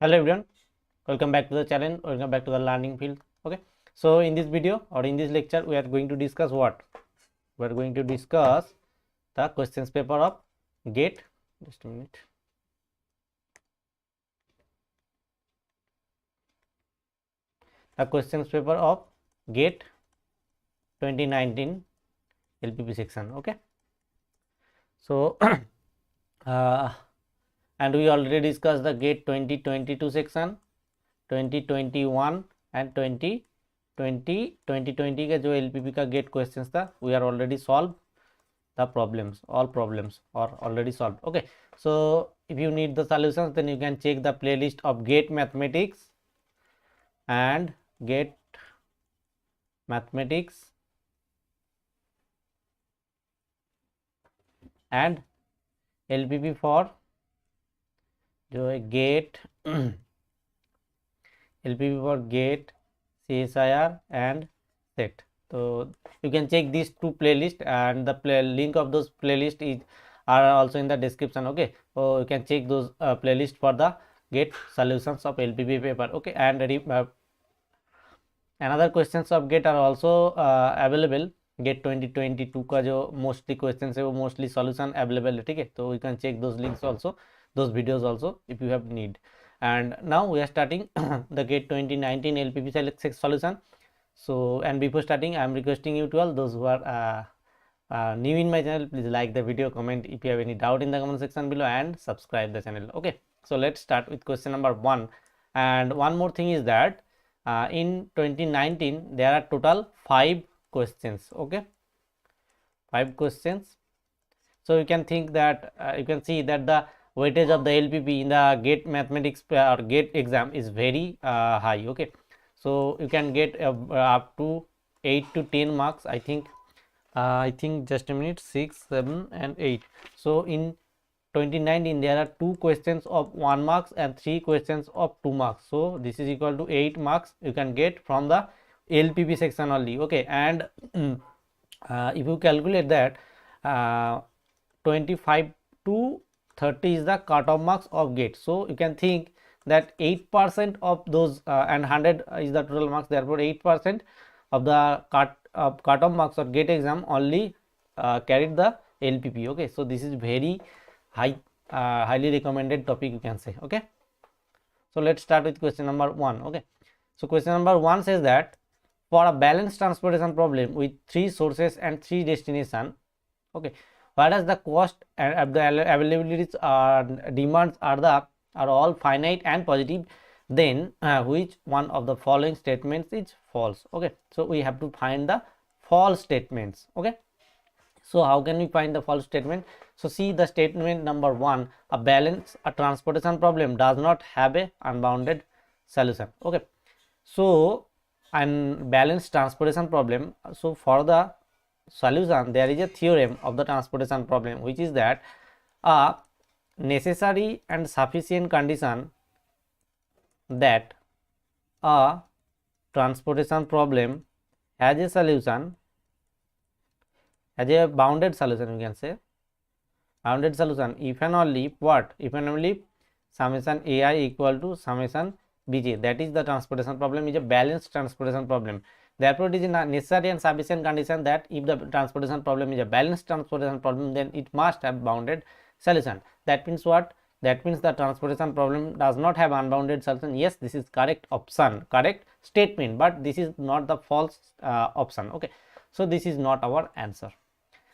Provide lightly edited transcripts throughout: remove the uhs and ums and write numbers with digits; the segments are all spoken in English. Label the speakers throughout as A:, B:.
A: Hello everyone, welcome back to the channel, welcome back to the learning field. Okay, so in this video or in this lecture we are going to discuss what? We are going to discuss the questions paper of GATE. Just a minute. The questions paper of GATE 2019 LPP section. Okay, so and we already discussed the GATE 2022 section, 2021 and 2020 का जो LPP का GATE questions था, we are already solved the problems, all problems are already solved. Okay, so if you need the solutions, then you can check the playlist of GATE mathematics and GATE mathematics and LPP for जो है GATE LPP for GATE, CSIR and SET. So you can check these two playlists, and the link of those playlists are also in the description. Okay, so you can check those playlists for the GATE solutions of LPP paper. Okay, and another questions of GATE are also available. GATE 2022 का जो mostly questions है वो mostly solution available है, ठीक है. तो you can check those links also, those videos also if you have need. And now we are starting the GATE 2019 LPP solution. So, and before starting, I am requesting you to all those who are new in my channel, please like the video, comment if you have any doubt in the comment section below, and subscribe the channel. Okay, so let's start with question number 1. And one more thing is that in 2019 there are total 5 questions. Okay, 5 questions. So you can think that you can see that the weightage of the LPP in the GATE mathematics or GATE exam is very high. Okay, so you can get up to 8 to 10 marks. I think just a minute, 6, 7 and 8. So in 2019 there are 2 questions of 1 marks and 3 questions of 2 marks. So this is equal to 8 marks you can get from the LPP section only. Okay, and if you calculate that 25 to 30 is the cutoff marks of GATE. So you can think that 8% of those and 100 is the total marks, therefore 8% of the cutoff marks of GATE exam only carried the LPP. Okay, so this is very high, highly recommended topic, you can say. Okay, so let's start with question number 1. Okay, so question number 1 says that for a balanced transportation problem with 3 sources and 3 destination, okay, whereas the cost and the availabilities demands are all finite and positive, then which one of the following statements is false? Okay, so we have to find the false statements. Okay, so how can we find the false statement? So see the statement number 1, a transportation problem does not have a unbounded solution. Okay, so unbalanced transportation problem, so for the solution there is a theorem of the transportation problem, which is that a necessary and sufficient condition that a transportation problem has a solution, has a bounded solution, you can say bounded solution if and only what, if and only summation ai equal to summation bj, that is the transportation problem is a balanced transportation problem. Therefore it is a necessary and sufficient condition that if the transportation problem is a balanced transportation problem, then it must have bounded solution. That means what? That means the transportation problem does not have unbounded solution. Yes, this is correct option, correct statement, but this is not the false option. Okay, so this is not our answer.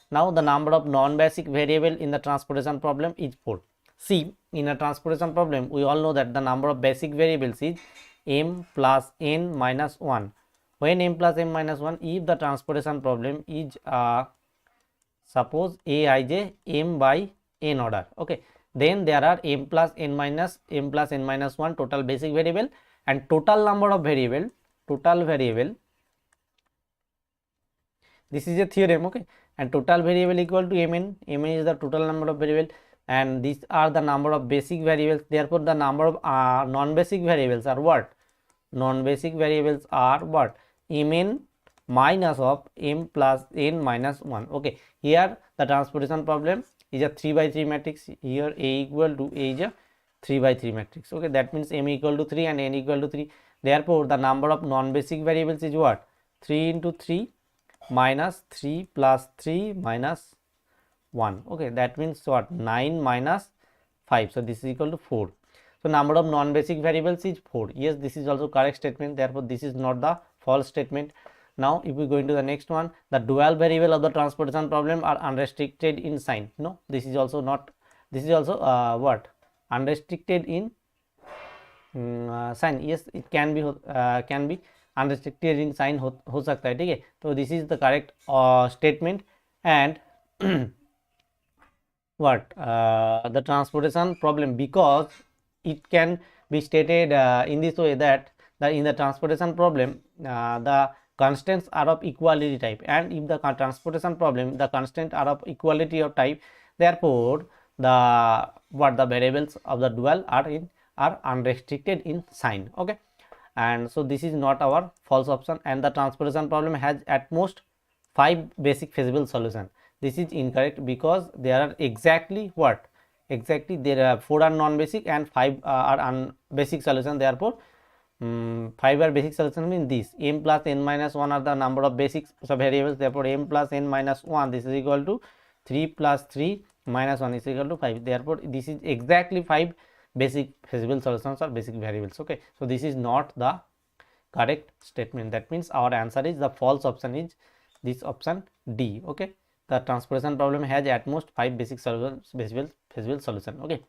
A: Now the number of non-basic variable in the transportation problem is 4. See, in a transportation problem we all know that the number of basic variables is m plus n minus 1. When m plus n minus 1, if the transportation problem is suppose aij m by n order, okay, then there are m plus n minus 1 total basic variable, and total number of variable, this is a theorem. Okay, and total variable equal to mn is the total number of variable, and these are the number of basic variables. Therefore the number of non-basic variables are what? Non-basic variables are what? mn minus of m plus n minus 1. Okay, here the transportation problem is a 3 by 3 matrix. Here a equal to a is a 3 by 3 matrix. Okay, that means m equal to 3 and n equal to 3. Therefore the number of non-basic variables is what? 3 into 3 minus 3 plus 3 minus 1. Okay, that means what? 9 minus 5. So this is equal to 4. So number of non-basic variables is 4. Yes, this is also correct statement. Therefore this is not the false statement. Now if we go into the next one, the dual variable of the transportation problem are unrestricted in sign. No, this is also not. This is also what? Unrestricted in sign. Yes, it can be unrestricted in sign हो सकता है, ठीक है. So this is the correct statement. And what the transportation problem, because it can be stated in this way that in the transportation problem the constants are of equality type, and if the transportation problem the constants are of equality of type, therefore the variables of the dual are unrestricted in sign. Okay, and so this is not our false option, and the transportation problem has at most 5 basic feasible solution. This is incorrect because there are exactly what? Exactly there are 4 are non-basic and 5 are basic solution. Therefore 5 are basic solution means this m plus n minus 1 are the number of basic variables. Therefore m plus n minus 1, this is equal to 3 plus 3 minus 1 is equal to 5. Therefore this is exactly 5 basic feasible solutions or basic variables. Okay, so this is not the correct statement. That means our answer is the false option is this option D. Okay, the transportation problem has at most 5 basic solutions, feasible solution. Okay,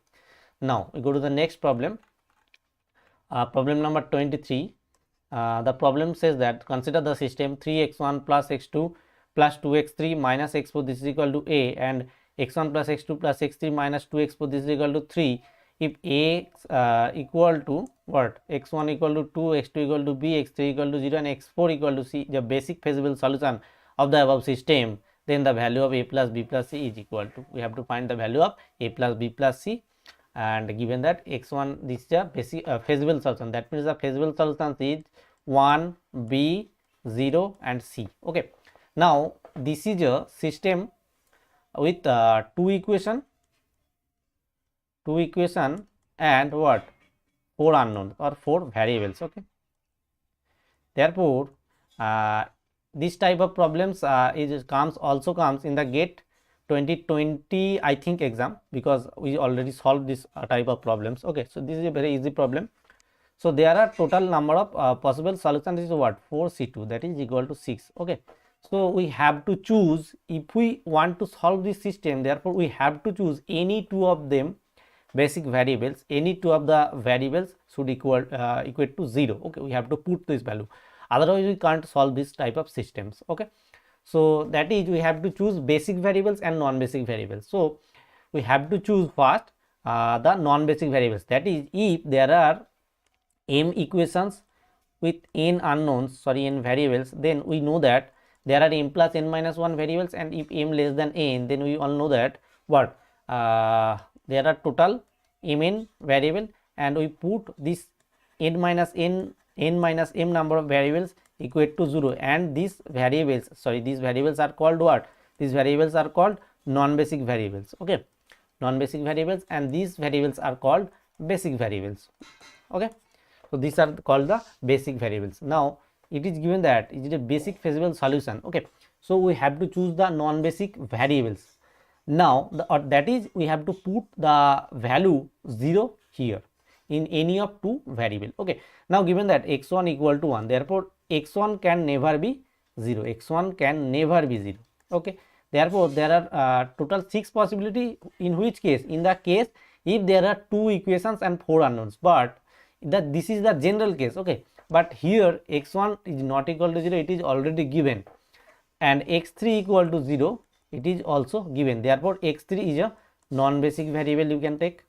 A: now we go to the next problem. Problem number 23. The problem says that consider the system 3x1 plus x2 plus 2x3 minus x4, this is equal to a, and x1 plus x2 plus x3 minus 2x4, this is equal to 3. If a equal to what? x1 equal to 2, x2 equal to b, x3 equal to 0 and x4 equal to c, the basic feasible solution of the above system, then the value of a plus b plus c is equal to, we have to find the value of a plus b plus c, and given that x1, this is a basic feasible solution, that means the feasible solution is 1, b, 0 and c. Okay, now this is a system with two equation and what? 4 unknowns or 4 variables. Okay, therefore this type of problems also comes in the GATE 2020 I think exam, because we already solved this type of problems. Okay, so this is a very easy problem. So there are total number of possible solutions is what? 4c2, that is equal to 6. Okay, so we have to choose, if we want to solve this system, therefore we have to choose any two of them basic variables, any two of the variables should equate to 0. Okay, we have to put this value, otherwise we can't solve this type of systems. Okay, so that is we have to choose basic variables and non-basic variables. So we have to choose first the non-basic variables, that is if there are m equations with n unknowns, n variables, then we know that there are m plus n minus 1 variables, and if m less than n, then we all know that what? There are total mn variable, and we put this n minus m number of variables equate to 0, and these variables are called what? These variables are called non-basic variables. Okay, non-basic variables, and these variables are called basic variables. Okay, so these are called the basic variables. Now it is given that it is a basic feasible solution. Okay, so we have to choose the non-basic variables. Now that is we have to put the value 0 here in any of two variable. Okay, now given that x1 equal to 1, therefore x1 can never be 0, x1 can never be 0. Okay, therefore there are total 6 possibility, in which case, in the case if there are 2 equations and 4 unknowns, but this is the general case. Okay, but here x1 is not equal to 0, it is already given, and x3 equal to 0, it is also given. Therefore x3 is a non-basic variable you can take.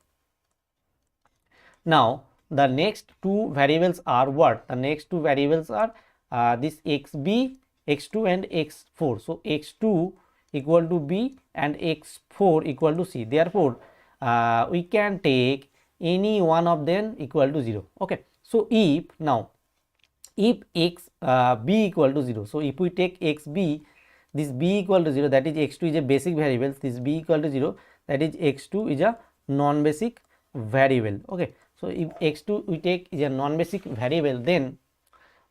A: Now the next two variables are what? The next two variables are this xb, x2 and x4. So x2 equal to b and x4 equal to c. Therefore we can take any one of them equal to 0. Okay, so if b equal to 0, so if we take xb, this b equal to 0, that is x2 is a basic variable, this b equal to 0, that is x2 is a non-basic variable. Okay, so if x2 we take is a non-basic variable, then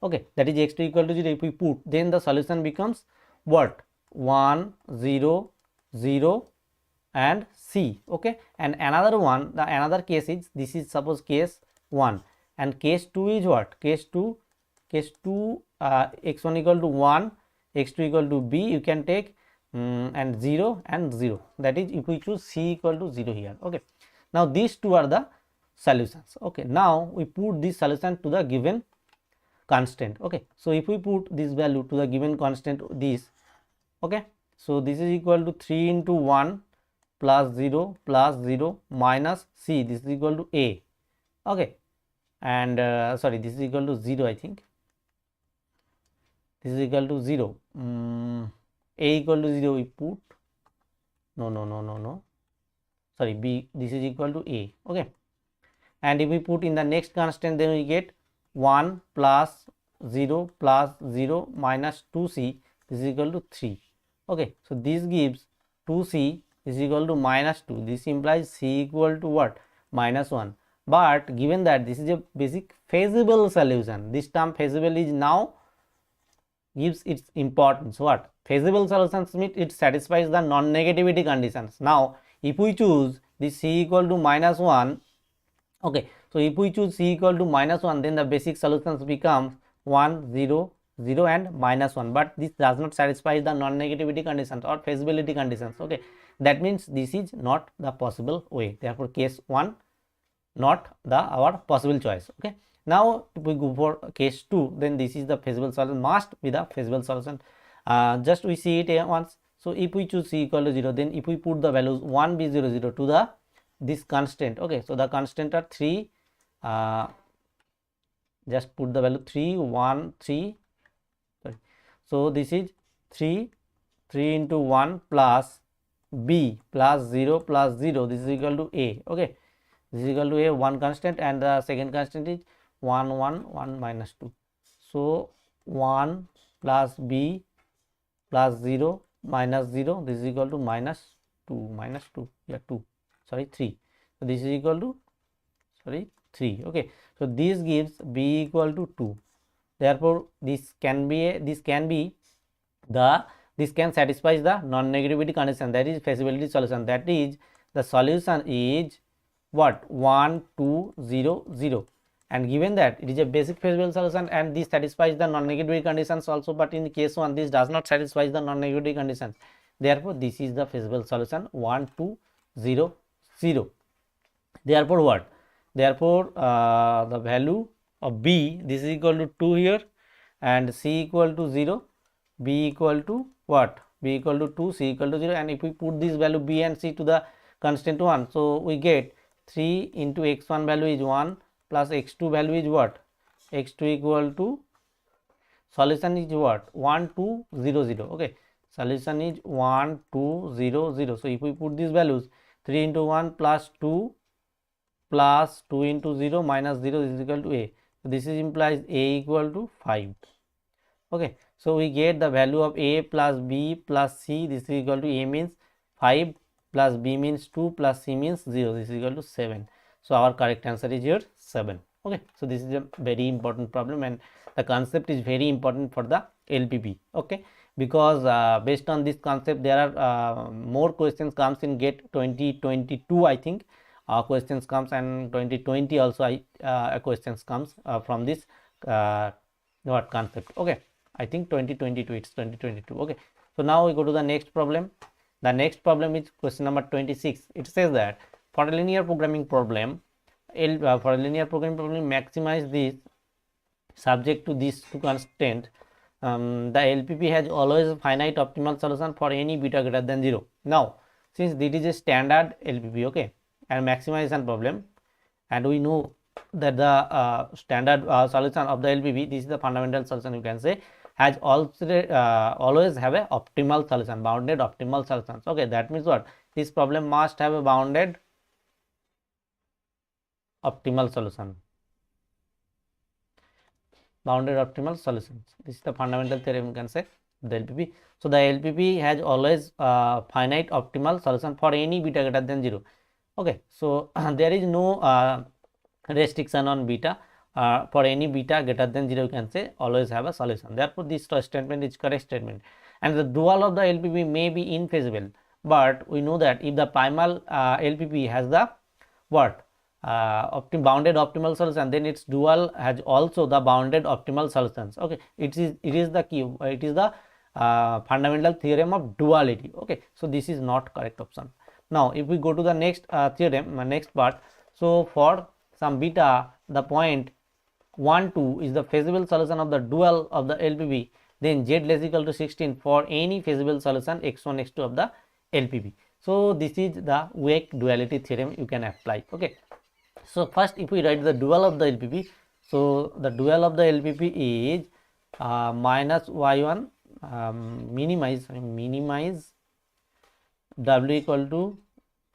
A: okay, that is x2 equal to 0. If we put, then the solution becomes what? 1 0 0 and c. Okay, and another one, the another case is, this is suppose case 1, and case 2 is what? Case 2 x1 equal to 1, x2 equal to b, you can take and 0 and 0, that is if we choose c equal to 0 here. Okay, now these two are the solutions. Okay, now we put this solution to the given constant. Okay, so if we put this value to the given constant, this, okay, so this is equal to 3 into 1 plus 0 minus c, this is equal to a. Okay, and sorry, this is equal to 0, I think this is equal to 0. A equal to 0 we put, no, sorry, b, this is equal to a. Okay, and if we put in the next constant, then we get 1 plus 0 minus 2c, this is equal to 3. Okay, so this gives 2c is equal to minus 2. This implies c equal to what? Minus 1. But given that this is a basic feasible solution, this term feasible is now gives its importance. What? Feasible solutions mean it satisfies the non-negativity conditions. Now if we choose this c equal to minus 1, okay, so if we choose c equal to minus 1, then the basic solutions become 1 0 0 and minus 1, but this does not satisfy the non-negativity conditions or feasibility conditions. Okay, that means this is not the possible way, therefore case 1 not the our possible choice. Okay, now if we go for case 2, then this is the feasible solution, must be the feasible solution. Just we see it once. So if we choose c equal to 0, then if we put the values 1 b 0 0 to the this constant, okay, so the constant are 3, just put the value 3 1 3, sorry, so this is 3 into 1 plus b plus 0, this is equal to a. Okay, this is equal to a, one constant, and the second constant is 1 minus 2. So 1 plus b plus 0 minus 0, this is equal to minus 2, yeah, 2, sorry, 3. So this is equal to, sorry, 3. Okay, so this gives b equal to 2. Therefore this can satisfy the non-negativity condition, that is feasibility solution, that is the solution is what? 1 2 0 0, and given that it is a basic feasible solution and this satisfies the non-negativity conditions also, but in case 1 this does not satisfy the non-negativity conditions, therefore this is the feasible solution 1 2 0 0. Therefore what? Therefore the value of b, this is equal to 2 here, and c equal to 0, b equal to what? B equal to 2, c equal to 0, and if we put this value b and c to the constant 1, so we get 3 into x1 value is 1 plus x2 value is what? X2 equal to, solution is what? 1 2 0 0. Okay, solution is 1 2 0 0. So if we put these values, 3 into 1 plus 2 into 0 minus 0 is equal to a. So this is implies a equal to 5. Okay, so we get the value of a plus b plus c, this is equal to a means 5 plus b means 2 plus c means 0, this is equal to 7. So our correct answer is here 7. Okay, so this is a very important problem, and the concept is very important for the LPP. Okay, because based on this concept there are more questions comes in GATE 2022, I think questions comes, and 2020 also questions comes from this what concept. Okay, I think 2022, it's 2022. Okay, so now we go to the next problem. The next problem is question number 26. It says that for a linear programming problem, maximize this subject to these two constraints. The LPP has always a finite optimal solution for any beta greater than 0. Now, since this is a standard LPP, okay, and maximization problem, and we know that the standard solution of the LPP, this is the fundamental solution, you can say, has also always have a optimal solution, bounded optimal solutions. Okay, that means what? This problem must have a bounded optimal solution. Bounded optimal solutions. This is the fundamental theorem, you can say, the LPP. So the LPP has always finite optimal solution for any beta greater than 0. Okay, so there is no restriction on beta. For any beta greater than 0, you can say always have a solution. Therefore, this statement is correct statement. And the dual of the LPP may be infeasible, but we know that if the primal LPP has the what bounded optimal solution, then its dual has also the bounded optimal solutions. Okay, it is the key, it is the fundamental theorem of duality. Okay, so this is not correct option. Now if we go to the next theorem, next part. So for some beta, the point 1 2 is the feasible solution of the dual of the LPP, then z less equal to 16 for any feasible solution x1 x2 of the LPP. So this is the weak duality theorem you can apply. Okay, so first if we write the dual of the LPP, so the dual of the LPP is minus y1 minimize w equal to,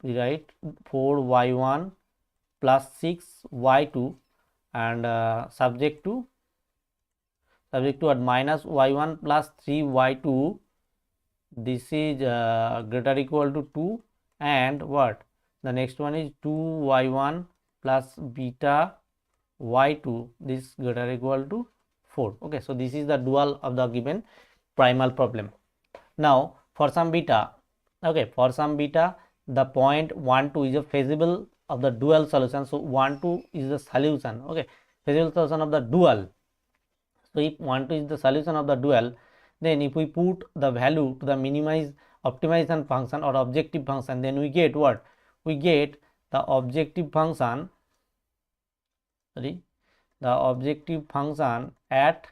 A: we write 4y1 plus 6y2 and subject to what, minus y1 plus 3y2, this is greater equal to 2, and what, the next one is 2y1 plus beta y2, this greater equal to 4. Okay, so this is the dual of the given primal problem. Now for some beta, okay, for some beta the point 1 2 is a feasible of the dual solution. So 1 2 is the solution. Okay, feasible solution of the dual. So if 1 2 is the solution of the dual, then if we put the value to the optimization function or objective function, then we get what, we get the objective function, the objective function at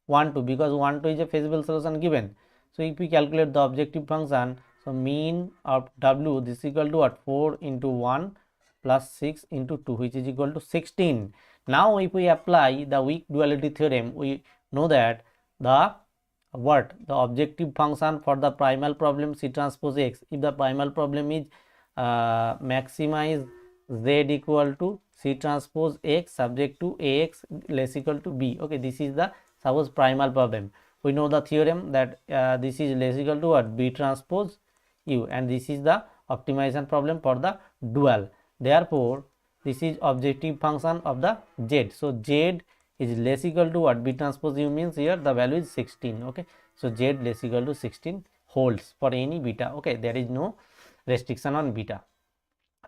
A: 1 2, because 1 2 is a feasible solution given. So if we calculate the objective function, so mean of w, this is equal to what, 4 into 1 plus 6 into 2, which is equal to 16. Now if we apply the weak duality theorem, we know that the what, the objective function for the primal problem C transpose X, if the primal problem is maximize Z equal to C transpose X subject to Ax less equal to B. Okay, this is the suppose primal problem. We know the theorem that this is less equal to what, B transpose U, and this is the optimization problem for the dual. Therefore this is objective function of the Z. So Z is less equal to what, B transpose U, means here the value is 16. Okay, so Z less equal to 16 holds for any beta. Okay, there is no restriction on beta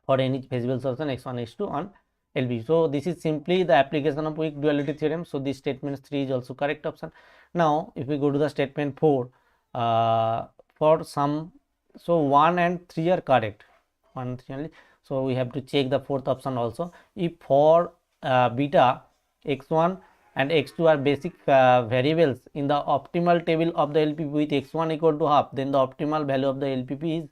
A: for any feasible solution x1 x2 on LB. So this is simply the application of weak duality theorem. So this statement 3 is also correct option. Now if we go to the statement 4, for some, so 1 and 3 are correct, 1 and 3 only. So we have to check the fourth option also. If for beta x1 and x2 are basic variables in the optimal table of the LPP with x1 equal to half, then the optimal value of the LPP is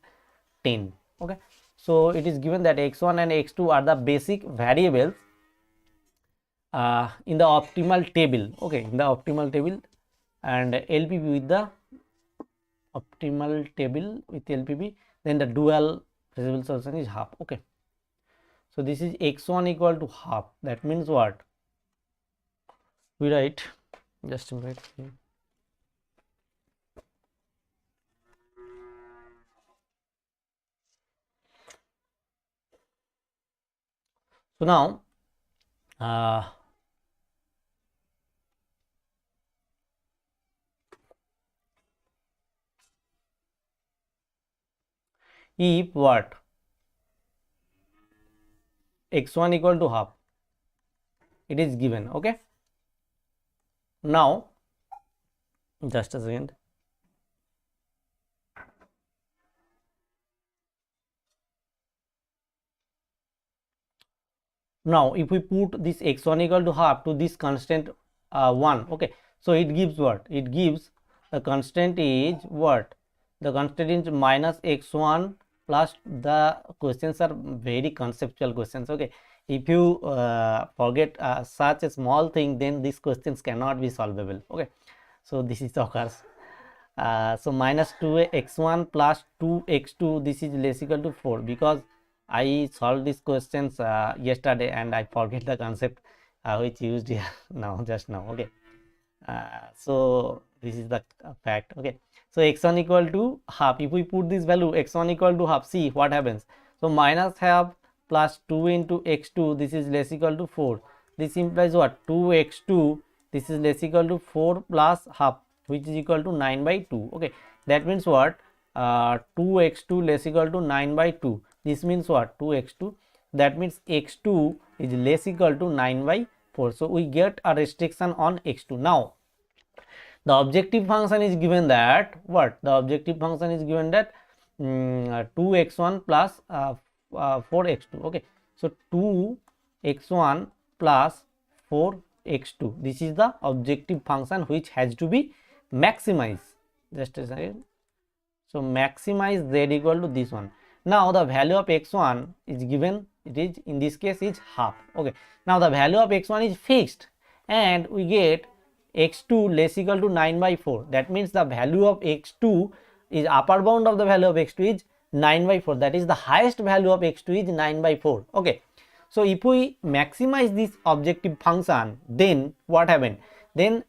A: 10. Okay, so it is given that x1 and x2 are the basic variables in the optimal table. Okay, in the optimal table, and LPP with the optimal table with LPP, then the dual feasible solution is half. Okay, so this is x1 equal to half. That means what, we write, just a minute. So now if what, x1 equal to half, it is given. Okay, now just a second. Now if we put this x1 equal to half to this constant 1, okay, so it gives what, it gives the constant is what, the constant is minus x1 plus, the questions are very conceptual questions. Okay, if you forget such a small thing, then these questions cannot be solvable. Okay, so this is occurs. So minus 2x1 plus 2x2, this is less equal to 4, because I solved these questions yesterday and I forget the concept which used here now, just now. Okay, so this is the fact. Okay, so x1 equal to half, if we put this value x1 equal to half, see what happens. So minus half plus 2 into x2, this is less equal to 4. This implies what? 2x2, this is less equal to 4 plus half, which is equal to 9 by 2. Okay, that means what? 2x2 less equal to 9 by 2. This means what? 2x2, that means x2 is less equal to 9 by 4. So we get a restriction on x2. Now the objective function is given that what? The objective function is given that 2x1 plus 4x2. Okay, so 2x1 plus 4x2, this is the objective function which has to be maximized. Just a second. So maximize z equal to this one. Now the value of x1 is given, it is in this case is half. Okay, now the value of x1 is fixed and we get x2 less equal to 9 by 4. That means the value of x2 is, upper bound of the value of x2 is 9 by 4. That is the highest value of x2 is 9 by 4. Okay, so if we maximize this objective function, then what happened? Then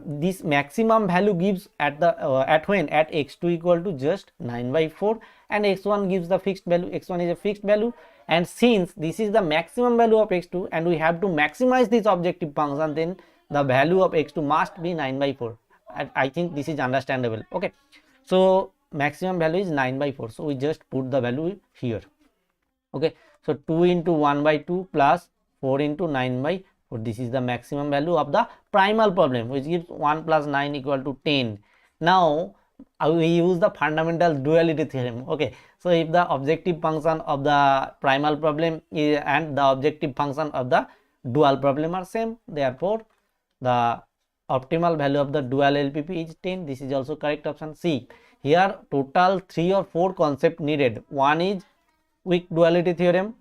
A: this maximum value gives at the at x2 equal to just 9 by 4 and x1 gives the fixed value. X1 is a fixed value, and since this is the maximum value of x2 and we have to maximize this objective function, then the value of x2 must be 9 by 4. I think this is understandable. Okay, so maximum value is 9 by 4, so we just put the value here. Okay, so 2 into 1 by 2 plus 4 into 9 by 4, this is the maximum value of the primal problem, which gives 1 plus 9 equal to 10. Now we use the fundamental duality theorem. Okay, so if the objective function of the primal problem is, and the objective function of the dual problem are same, therefore the optimal value of the dual LPP is 10. This is also correct option. C. Here total 3 or 4 concepts needed. One is weak duality theorem.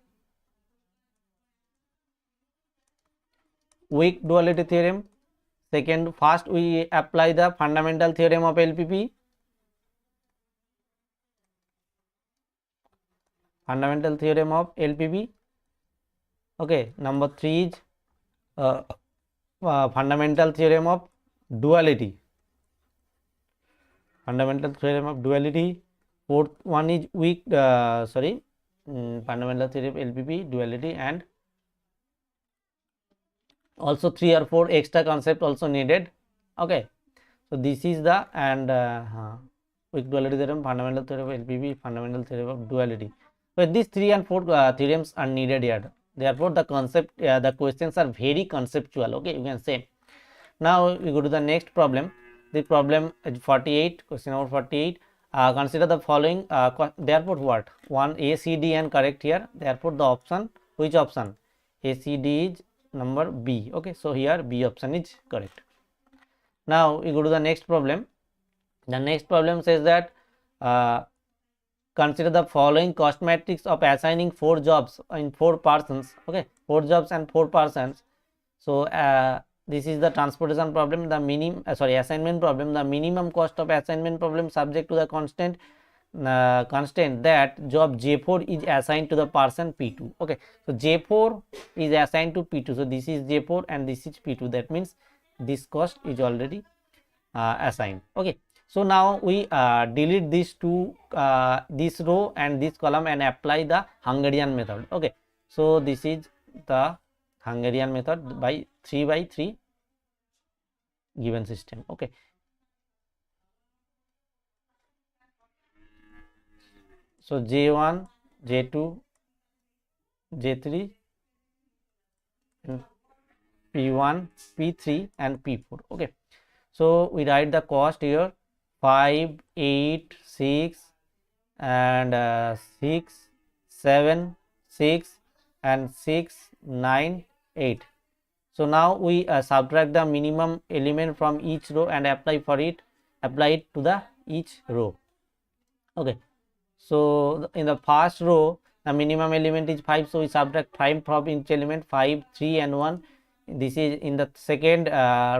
A: Second, first we apply the fundamental theorem of LPP. Okay, number 3 is fundamental theorem of duality. Fourth one is weak fundamental theorem of LPP, duality, and also 3 or 4 extra concept also needed. Okay, so this is the weak duality theorem, fundamental theorem of LPP, fundamental theorem of duality. So these 3 and 4 theorems are needed here. Therefore the concept, the questions are very conceptual. Okay, you can say. Now we go to the next problem. The problem is 48, question number 48. Consider the following. Therefore what? One A, C, D and correct here. Therefore the option, which option? A, C, D is number B. Okay, so here B option is correct. Now we go to the next problem. The next problem says that consider the following cost matrix of assigning 4 jobs in 4 persons. Okay, 4 jobs and 4 persons. So this is the transportation problem, the assignment problem. The minimum cost of assignment problem subject to the constant that job J4 is assigned to the person P2. Okay, so J4 is assigned to P2. So this is J4 and this is P2. That means this cost is already assigned. Okay, so now we delete these two, this row and this column, and apply the Hungarian method. Okay, so this is the Hungarian method by 3 by 3 given system. Okay, so J1, J2, J3 and P1, P3 and P4. Okay, so we write the cost here 5, 8, 6 and 6, 7, 6 and 6, 9, 8. So now we subtract the minimum element from each row and apply it to the each row. Okay, so in the first row the minimum element is 5, so we subtract 5 from each element, 5, 3 and 1. This is in the second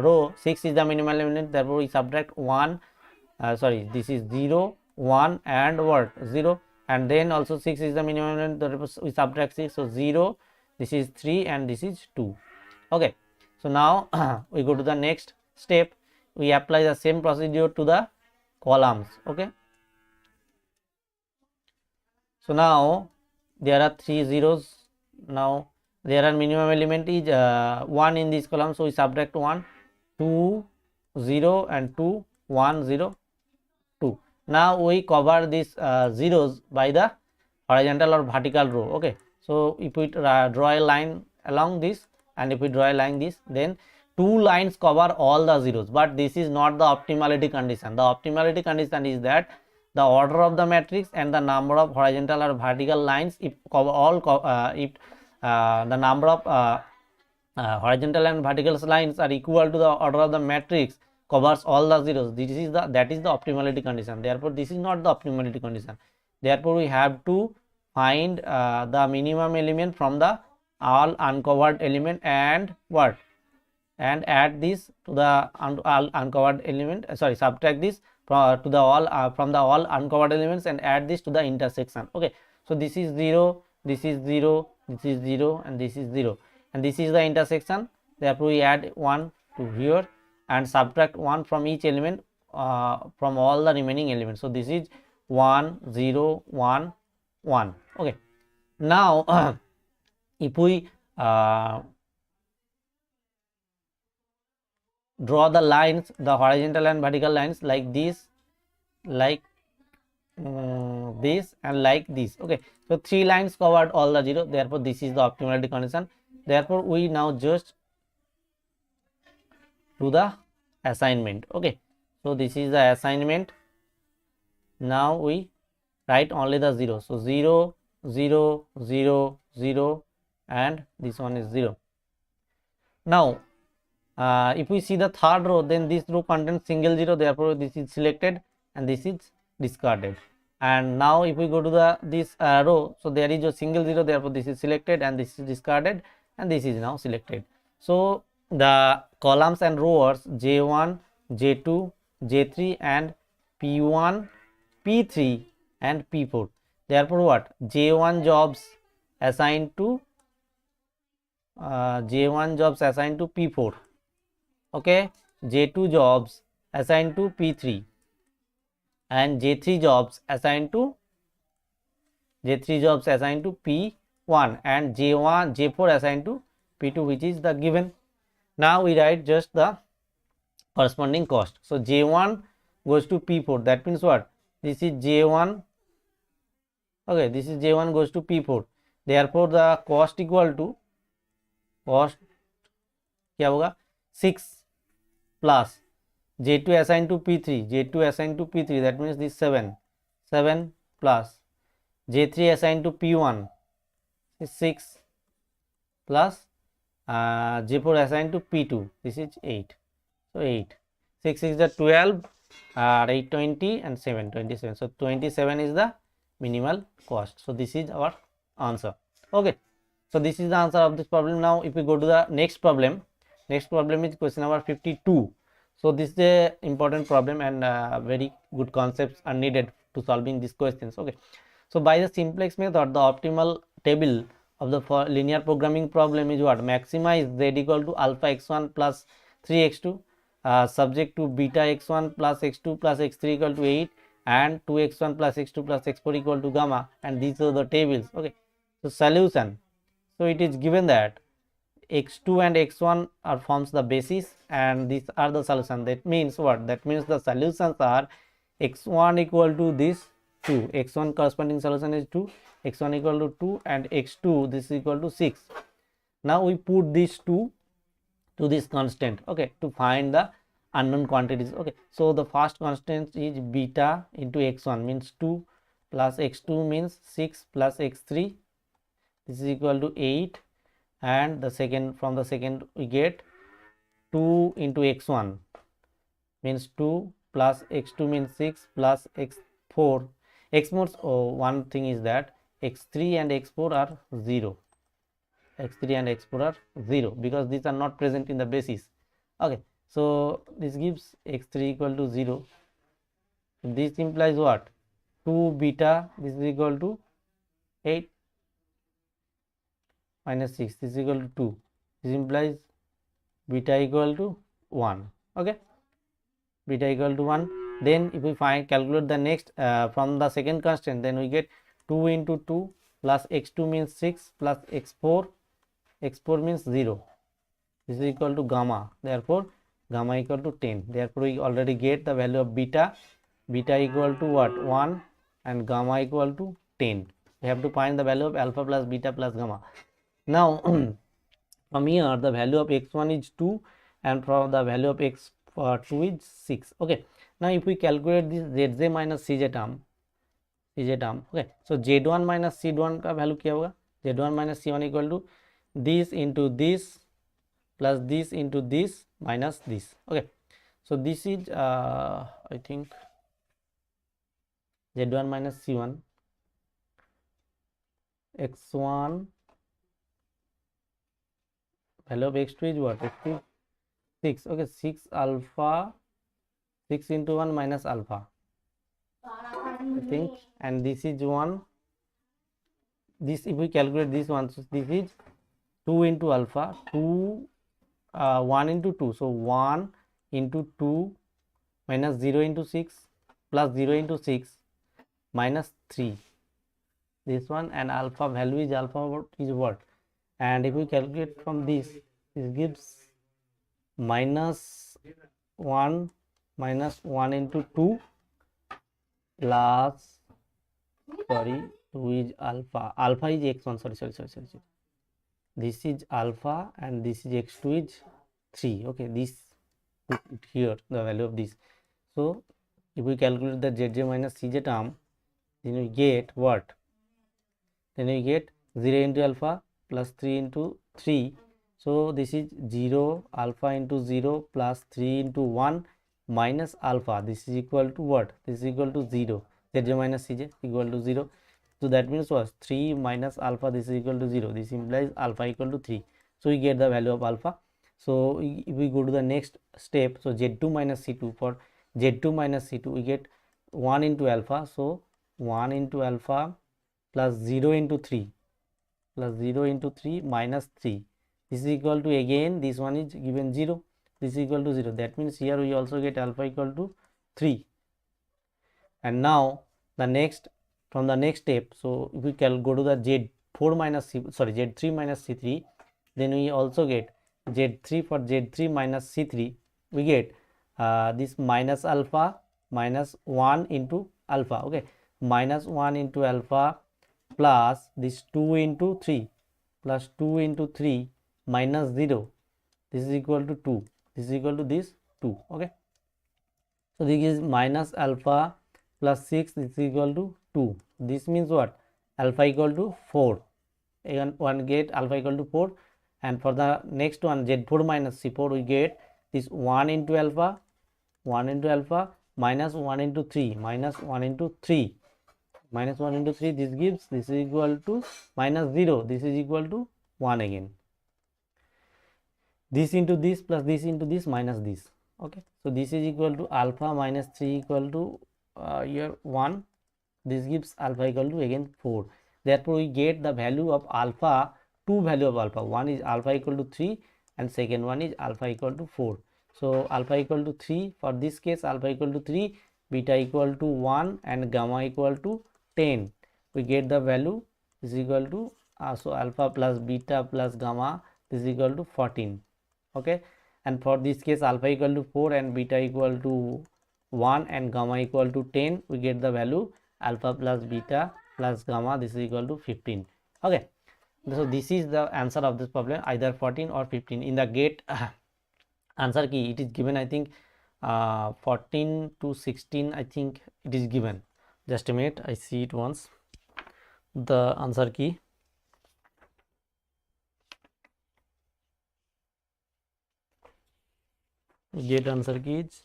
A: row, 6 is the minimum element, therefore we subtract 1, this is 0, 1 and what? 0, and then also 6 is the minimum element, therefore we subtract 6, so 0, this is 3 and this is 2. Okay, so now we go to the next step. We apply the same procedure to the columns. Okay, so now there are 3 zeros. Now there are minimum element is 1 in this column, so we subtract 1, 2, 0 and 2, 1, 0, 2. Now we cover these zeros by the horizontal or vertical row. Okay, so if we draw a line along this, and if we draw a line this, then 2 lines cover all the zeros, but this is not the optimality condition. The optimality condition is that the order of the matrix and the number of horizontal or vertical lines, if cover all if the number of horizontal and vertical lines are equal to the order of the matrix covers all the zeros, that is the optimality condition. Therefore this is not the optimality condition. Therefore we have to find the minimum element from the all uncovered element, and what, and add this to the all uncovered element, subtract this from to the all from the all uncovered elements and add this to the intersection. Okay, so this is 0, this is 0, this is 0 and this is 0, and this is the intersection. Therefore we add 1 to here and subtract 1 from each element from all the remaining elements. So this is 1, 0, 1, 1. Okay, now if we draw the lines, the horizontal and vertical lines like this, like this and like this. Okay, so 3 lines covered all the 0. Therefore this is the optimality condition. Therefore we now just do the assignment. Okay, so this is the assignment. Now we write only the 0. So 0, 0, 0, 0 and this one is 0. Now if we see the third row, then this row contains single 0. Therefore this is selected and this is discarded. And now if we go to this row, so there is a single 0. Therefore this is selected and this is discarded and this is now selected. So the columns and rows J1, J2, J3 and P1, P3 and P4. Therefore what, J1 jobs assigned to P4. Okay, J2 jobs assigned to P3 and J3 jobs assigned to P1 and J4 assigned to P2, which is the given. Now we write just the corresponding cost. So J1 goes to P4. That means what, this is J1. Okay, this is J1 goes to P4. Therefore the cost equal to cost क्या होगा 6 plus J2 assigned to P3, that means this 7 plus J3 assigned to P1 is 6 plus J4 assigned to P2, this is 8. So 8, 6 is the 12, 8 20 and 7 27. So 27 is the minimal cost. So this is our answer. Okay, so this is the answer of this problem. Now if we go to the next problem is question number 52. So this is a important problem and very good concepts are needed to solving these questions. Okay, so by the simplex method, the optimal table of the linear programming problem is what, maximize z equal to alpha x1 plus 3x2 subject to beta x1 plus x2 plus x3 equal to 8 and 2x1 plus x2 plus x4 equal to gamma, and these are the tables. Okay, so solution. So it is given that x2 and x1 are forms the basis and these are the solution. That means what, that means the solutions are x1 equal to this 2, x1 corresponding solution is 2, x1 equal to 2 and x2 this is equal to 6. Now we put these 2 to this constant, okay, to find the unknown quantities. Okay, so the first constant is beta into x1 means 2 plus x2 means 6 plus x3, this is equal to 8, and the second, from the second we get 2 into x1 means 2 plus x2 means 6 plus x4. One thing is that x3 and x4 are 0. x3 and x4 are 0 because these are not present in the basis. Okay, so this gives x3 equal to 0. This implies what, 2 beta, this is equal to 8 minus 6, this is equal to 2. This implies beta equal to 1. Okay, beta equal to 1. Then if we calculate the next from the second constant, then we get 2 into 2 plus x2 means 6 plus x4 means 0. This is equal to gamma, therefore gamma equal to 10. Therefore we already get the value of beta equal to what, 1, and gamma equal to 10. We have to find the value of alpha plus beta plus gamma. Now from here the value of x1 is 2 and from the value of x2 is 6. Okay, now if we calculate this zj minus cj term, okay, so z1 minus c1 का value क्या होगा, z1 minus c1 equal to this into this plus this into this minus this. Okay, so this is I think z1 minus c1, x1 value of x2 is what, x2 is 6. Okay, 6 alpha, 6 into 1 minus alpha, I think, and this is 1. This if we calculate this one, so this is 2 into alpha, 1 into 2, so 1 into 2 minus 0 into 6 plus 0 into 6 minus 3, this one, and alpha value is alpha is what, and if we calculate from this gives minus 1 into 2 plus 2 is alpha is x1, sorry, this is alpha and this is x2 is 3. Okay, this put it here the value of this. So if we calculate the zj minus cj term, then we get what, then we get 0 into alpha plus 3 into 3, so this is 0 alpha into 0 plus 3 into 1 minus alpha, this is equal to what, this is equal to 0, zj minus cj equal to 0. So that means was 3 minus alpha, this is equal to 0, this implies alpha equal to 3. So we get the value of alpha. So if we go to the next step, so z2 minus c2, for z2 minus c2 we get 1 into alpha, so 1 into alpha plus 0 into 3 minus 3, this is equal to, again this one is given 0, this is equal to 0, that means here we also get alpha equal to 3. And now the next, from the next step, so if we can go to the z3 minus c3, then we also get z3, for z3 minus c3 we get this minus alpha minus 1 into alpha. Okay, minus 1 into alpha plus this 2 into 3 plus 2 into 3 minus 0, this is equal to 2, this is equal to this 2. Okay, so this is minus alpha plus 6, this is equal to 2. This means what, alpha equal to 4, again one get alpha equal to 4. And for the next one, z4 minus c4, we get this 1 into alpha minus 1 into 3 minus 1 into 3, this gives, this is equal to minus 0, this is equal to 1 again, this into this plus this into this minus this. Okay, so this is equal to alpha minus 3 equal to here 1, this gives alpha equal to again 4. Therefore we get the value of alpha, two value of alpha, one is alpha equal to 3 and second one is alpha equal to 4. So alpha equal to 3, for this case alpha equal to 3, beta equal to 1 and gamma equal to 10. We get the value is equal to so alpha plus beta plus gamma, this is equal to 14. Okay, and for this case alpha equal to 4 and beta equal to 1 and gamma equal to 10, we get the value alpha plus beta plus gamma, this is equal to 15. Okay, so this is the answer of this problem, either 14 or 15. In the gate answer key it is given, I think 14 to 16, I think it is given. Just a minute, I see it once. The answer key, gate answer key is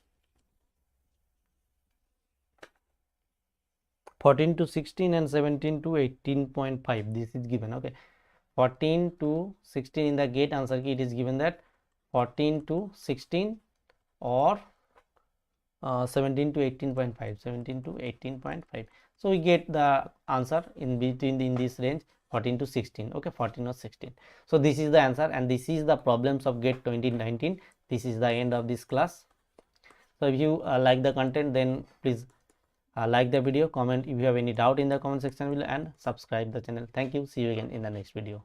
A: 14 to 16 and 17 to 18.5, this is given. Okay, 14 to 16 in the gate answer key it is given that 14 to 16 or 17 to 18.5, so we get the answer in between in this range 14 to 16. Okay, 14 or 16. So this is the answer and this is the problems of gate 2019. This is the end of this class. So if you like the content, then please like the video, comment if you have any doubt in the comment section below, and subscribe the channel. Thank you. See you again in the next video.